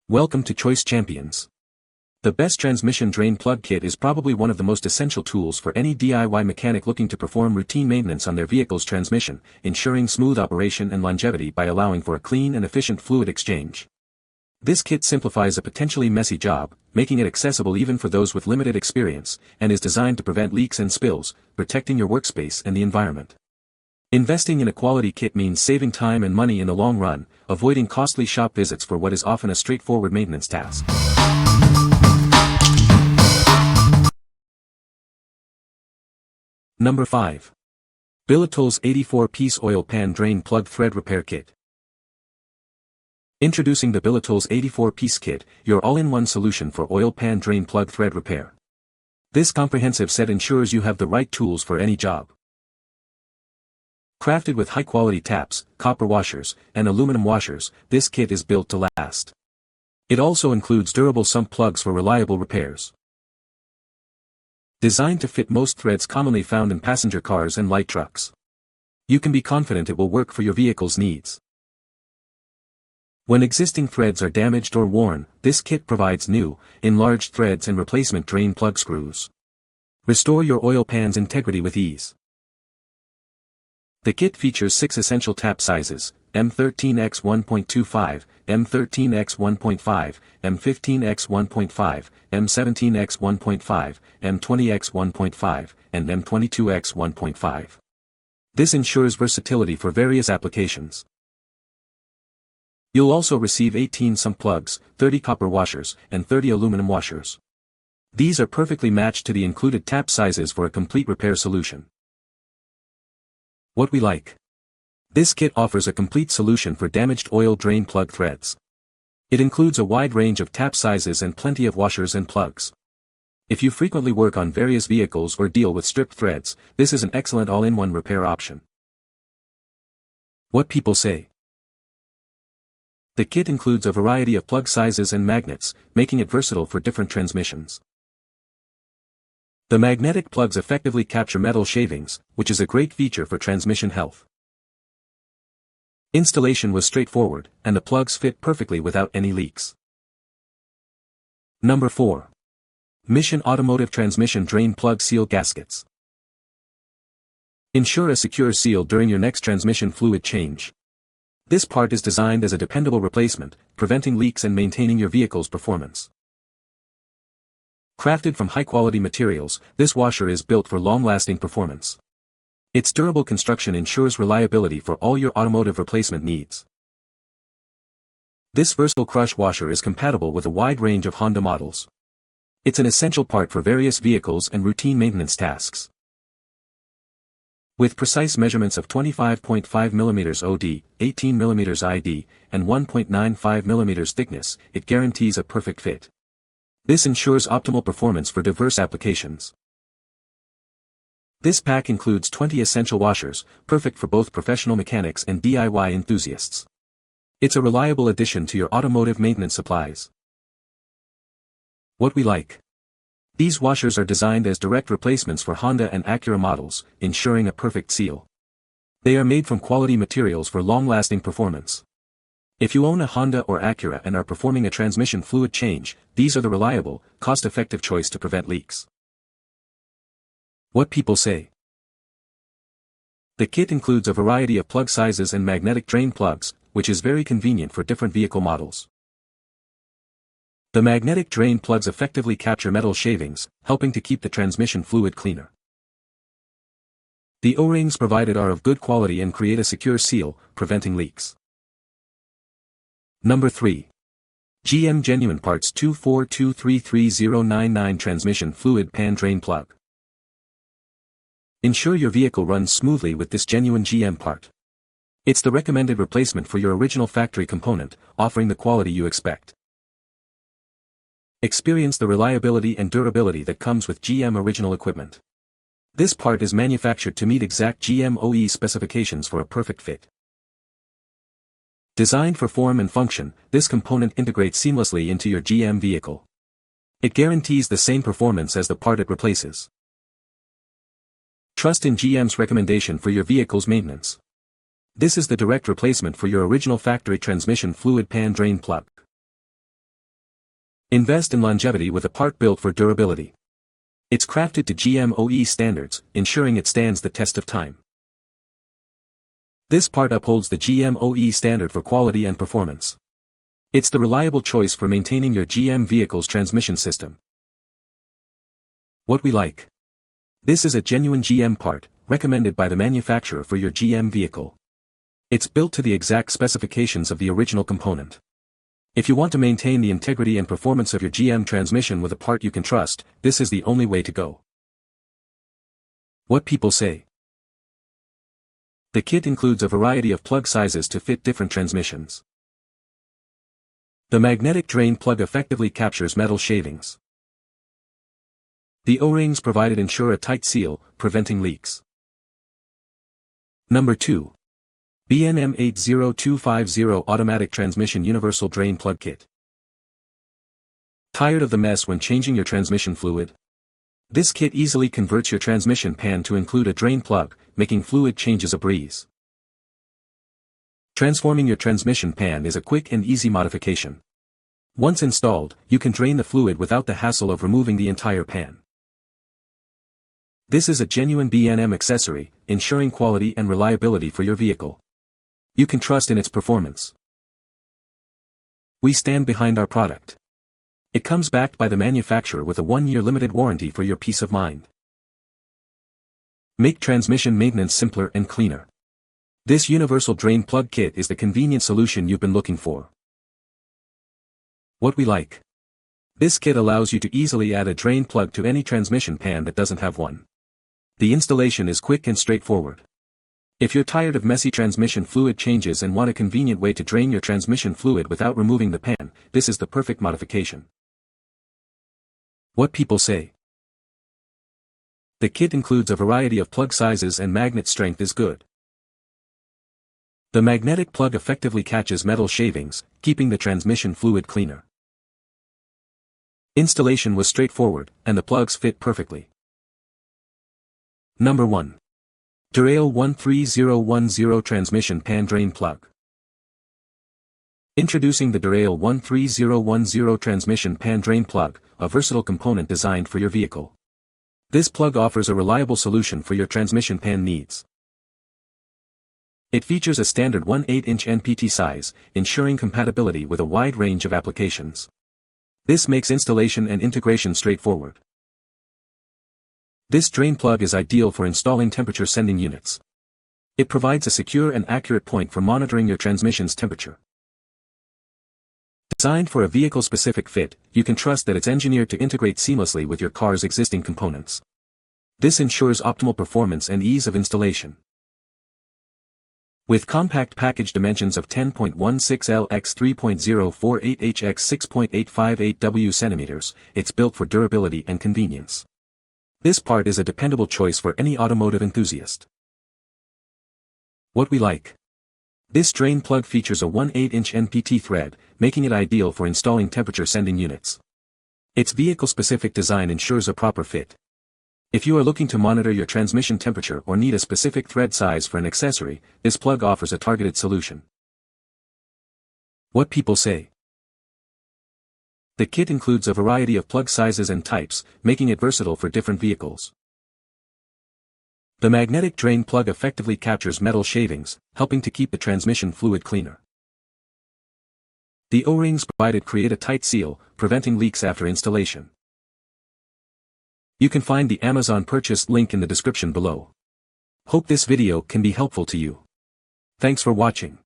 Welcome to Choice Champions. The best transmission drain plug kit is probably one of the most essential tools for any DIY mechanic looking to perform routine maintenance on their vehicle's transmission, ensuring smooth operation and longevity by allowing for a clean and efficient fluid exchange. This kit simplifies a potentially messy job, making it accessible even for those with limited experience, and is designed to prevent leaks and spills, protecting your workspace and the environment. Investing in a quality kit means saving time and money in the long run, avoiding costly shop visits for what is often a straightforward maintenance task. Number 5. BILITOOLS 84-piece oil pan drain plug thread repair kit. Introducing the BILITOOLS 84-piece kit, your all-in-one solution for oil pan drain plug thread repair. This comprehensive set ensures you have the right tools for any job. Crafted with high-quality taps, copper washers, and aluminum washers, this kit is built to last. It also includes durable sump plugs for reliable repairs. Designed to fit most threads commonly found in passenger cars and light trucks. You can be confident it will work for your vehicle's needs. When existing threads are damaged or worn, this kit provides new, enlarged threads and replacement drain plug screws. Restore your oil pan's integrity with ease. The kit features 6 essential tap sizes: M13x 1.25, M13x 1.5, M15x 1.5, M17x 1.5, M20x 1.5, and M22x 1.5. This ensures versatility for various applications. You'll also receive 18 sump plugs, 30 copper washers, and 30 aluminum washers. These are perfectly matched to the included tap sizes for a complete repair solution. What we like. This kit offers a complete solution for damaged oil drain plug threads. It includes a wide range of tap sizes and plenty of washers and plugs. If you frequently work on various vehicles or deal with stripped threads, this is an excellent all-in-one repair option. What people say. The kit includes a variety of plug sizes and magnets, making it versatile for different transmissions. The magnetic plugs effectively capture metal shavings, which is a great feature for transmission health. Installation was straightforward, and the plugs fit perfectly without any leaks. Number 4. Mission Automotive Transmission Drain Plug Seal Gaskets. Ensure a secure seal during your next transmission fluid change. This part is designed as a dependable replacement, preventing leaks and maintaining your vehicle's performance. Crafted from high-quality materials, this washer is built for long-lasting performance. Its durable construction ensures reliability for all your automotive replacement needs. This versatile crush washer is compatible with a wide range of Honda models. It's an essential part for various vehicles and routine maintenance tasks. With precise measurements of 25.5 mm OD, 18 mm ID, and 1.95 mm thickness, it guarantees a perfect fit. This ensures optimal performance for diverse applications. This pack includes 20 essential washers, perfect for both professional mechanics and DIY enthusiasts. It's a reliable addition to your automotive maintenance supplies. What we like. These washers are designed as direct replacements for Honda and Acura models, ensuring a perfect seal. They are made from quality materials for long-lasting performance. If you own a Honda or Acura and are performing a transmission fluid change, these are the reliable, cost-effective choice to prevent leaks. What people say. The kit includes a variety of plug sizes and magnetic drain plugs, which is very convenient for different vehicle models. The magnetic drain plugs effectively capture metal shavings, helping to keep the transmission fluid cleaner. The O-rings provided are of good quality and create a secure seal, preventing leaks. Number 3. GM Genuine Parts 242333099 Transmission Fluid Pan Drain Plug. Ensure your vehicle runs smoothly with this genuine GM part. It's the recommended replacement for your original factory component, offering the quality you expect. Experience the reliability and durability that comes with GM original equipment. This part is manufactured to meet exact GM OE specifications for a perfect fit. Designed for form and function, this component integrates seamlessly into your GM vehicle. It guarantees the same performance as the part it replaces. Trust in GM's recommendation for your vehicle's maintenance. This is the direct replacement for your original factory transmission fluid pan drain plug. Invest in longevity with a part built for durability. It's crafted to GMOE standards, ensuring it stands the test of time. This part upholds the GMOE standard for quality and performance. It's the reliable choice for maintaining your GM vehicle's transmission system. What we like. This is a genuine GM part, recommended by the manufacturer for your GM vehicle. It's built to the exact specifications of the original component. If you want to maintain the integrity and performance of your GM transmission with a part you can trust, this is the only way to go. What people say. The kit includes a variety of plug sizes to fit different transmissions. The magnetic drain plug effectively captures metal shavings. The O-rings provided ensure a tight seal, preventing leaks. Number 2. BNM 80250 Automatic Transmission Universal Drain Plug Kit. Tired of the mess when changing your transmission fluid? This kit easily converts your transmission pan to include a drain plug, making fluid changes a breeze. Transforming your transmission pan is a quick and easy modification. Once installed, you can drain the fluid without the hassle of removing the entire pan. This is a genuine BNM accessory, ensuring quality and reliability for your vehicle. You can trust in its performance. We stand behind our product. It comes backed by the manufacturer with a 1-year limited warranty for your peace of mind. Make transmission maintenance simpler and cleaner. This universal drain plug kit is the convenient solution you've been looking for. What we like. This kit allows you to easily add a drain plug to any transmission pan that doesn't have one. The installation is quick and straightforward. If you're tired of messy transmission fluid changes and want a convenient way to drain your transmission fluid without removing the pan, this is the perfect modification. What people say. The kit includes a variety of plug sizes and magnet strength is good. The magnetic plug effectively catches metal shavings, keeping the transmission fluid cleaner. Installation was straightforward, and the plugs fit perfectly. Number 1. Derale 13010 Transmission Pan Drain Plug. Introducing the Derale 13010 Transmission Pan Drain Plug, a versatile component designed for your vehicle. This plug offers a reliable solution for your transmission pan needs. It features a standard 1/8-inch NPT size, ensuring compatibility with a wide range of applications. This makes installation and integration straightforward. This drain plug is ideal for installing temperature sending units. It provides a secure and accurate point for monitoring your transmission's temperature. Designed for a vehicle-specific fit, you can trust that it's engineered to integrate seamlessly with your car's existing components. This ensures optimal performance and ease of installation. With compact package dimensions of 10.16L x 3.048H x 6.858W cm, it's built for durability and convenience. This part is a dependable choice for any automotive enthusiast. What we like. This drain plug features a 1/8-inch NPT thread, making it ideal for installing temperature-sending units. Its vehicle-specific design ensures a proper fit. If you are looking to monitor your transmission temperature or need a specific thread size for an accessory, this plug offers a targeted solution. What people say. The kit includes a variety of plug sizes and types, making it versatile for different vehicles. The magnetic drain plug effectively captures metal shavings, helping to keep the transmission fluid cleaner. The O-rings provided create a tight seal, preventing leaks after installation. You can find the Amazon purchase link in the description below. Hope this video can be helpful to you. Thanks for watching.